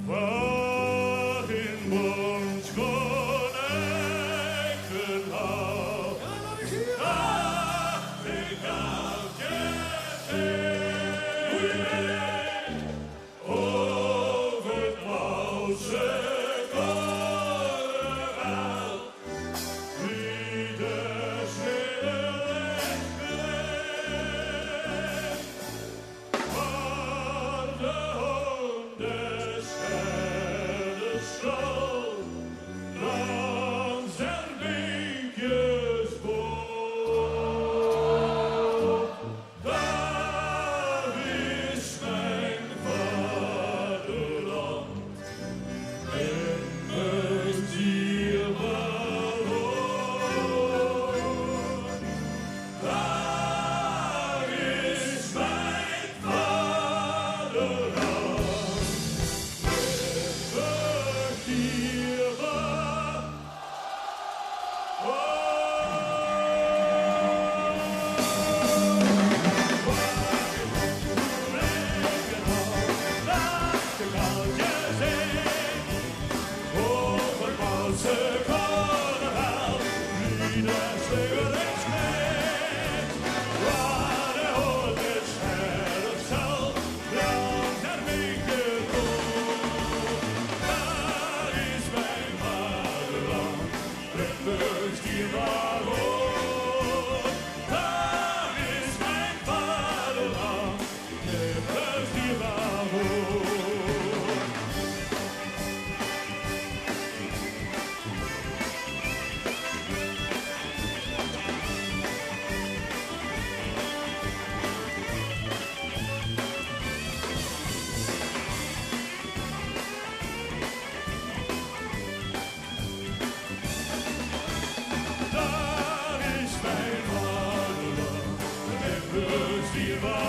waarin ons connected hou. Ach, ik had je zin. Over het Maalse korrel. Wie de sneeuw weggelegd. Waar de honden stellen stroom. Langs en beekjes boom. Daar is mijn vaderland. En mijn dierbaar oor. Daar is mijn vaderland. Met dierbaar Viva